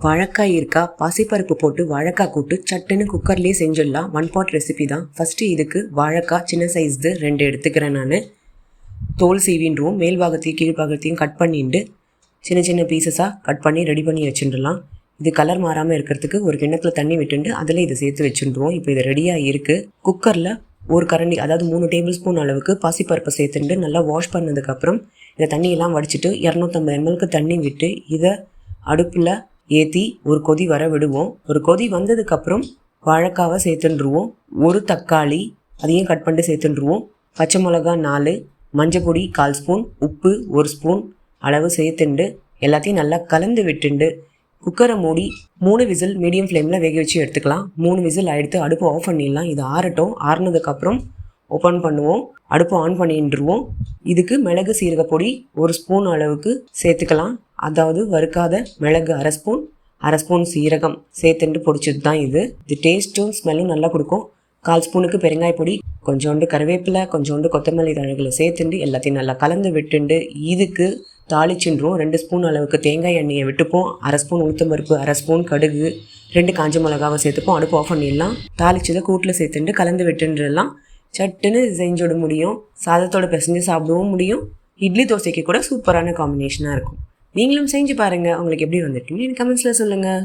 வாழைக்காய் இருக்கா, பாசிப்பருப்பு போட்டு வாழைக்காய் கூட்டு சட்டுன்னு குக்கர்லேயே செஞ்சிடலாம். 1 பாட் ரெசிபி தான். ஃபஸ்ட்டு இதுக்கு வாழைக்காய் சின்ன சைஸ்து 2 எடுத்துக்கிறேன். நான் தோல் சீவின்றுவோம். மேல் பாகத்தையும் கீழ் பாகத்தையும் கட் பண்ணிட்டு சின்ன சின்ன பீசஸாக கட் பண்ணி ரெடி பண்ணி வச்சுட்டுலாம். இது கலர் மாறாமல் இருக்கிறதுக்கு ஒரு கிண்ணத்தில் தண்ணி விட்டுண்டு அதில் இதை சேர்த்து வச்சுருவோம். இப்போ இது ரெடியாக இருக்குது. குக்கரில் ஒரு கரண்டி, அதாவது 3 டேபிள் ஸ்பூன் அளவுக்கு பாசிப்பருப்பை சேர்த்துட்டு நல்லா வாஷ் பண்ணதுக்கப்புறம் இந்த தண்ணியெல்லாம் வடிச்சிட்டு 250 ml தண்ணி விட்டு இதை அடுப்பில் ஏற்றி ஒரு கொதி வர விடுவோம். ஒரு கொதி வந்ததுக்கப்புறம் வாழைக்காவை சேர்த்துருவோம். ஒரு தக்காளி அதையும் கட் பண்ணிட்டு சேர்த்துருவோம். பச்சை மிளகா 4, மஞ்சள் பொடி 1/4 ஸ்பூன், உப்பு 1 ஸ்பூன் அளவு சேர்த்துண்டு எல்லாத்தையும் நல்லா கலந்து விட்டுண்டு குக்கரை மூடி 3 விசில் மீடியம் ஃப்ளேமில் வேக வச்சு எடுத்துக்கலாம். 3 விசில் ஆகிடுத்து. அடுப்பு ஆஃப் பண்ணிடலாம். இது ஆறட்டும். ஆறுனதுக்கப்புறம் ஓப்பன் பண்ணுவோம். அடுப்பு ஆன் பண்ணிட்டுருவோம். இதுக்கு மிளகு சீரகப்பொடி 1 ஸ்பூன் அளவுக்கு சேர்த்துக்கலாம். அதாவது வறுக்காத மிளகு 1/2 ஸ்பூன் சீரகம் சேர்த்துட்டு பொடிச்சது தான் இது. டேஸ்ட்டும் ஸ்மெல்லும் நல்லா கொடுக்கும். 1/4 ஸ்பூனுக்கு பெருங்காய பொடி, கொஞ்சோண்டு கருவேப்பிலை, கொஞ்சோண்டு கொத்தமல்லி தழைகளை சேர்த்துட்டு எல்லாத்தையும் நல்லா கலந்து விட்டுண்டு இதுக்கு தாளிச்சுருவோம். 2 ஸ்பூன் அளவுக்கு தேங்காய் எண்ணெயை விட்டுப்போம். 1/2 ஸ்பூன் உளுத்தம்பருப்பு, 1/2 ஸ்பூன் கடுகு, 2 காஞ்ச மிளகாவை சேர்த்துப்போம். அடுப்பு ஆஃப் பண்ணிடலாம். தாளிச்சதை கூட்டில் சேர்த்துட்டு கலந்து விட்டுலாம் சட்டுன்னு செஞ்சுட முடியும். சாதத்தோட பிசைஞ்சு சாப்பிடவும் முடியும். இட்லி தோசைக்கு கூட சூப்பரான காம்பினேஷனாக இருக்கும். நீங்களும் செஞ்சு பாருங்கள். உங்களுக்கு எப்படி வந்துட்டுன்னு எனக்கு கமெண்ட்ஸில் சொல்லுங்கள்.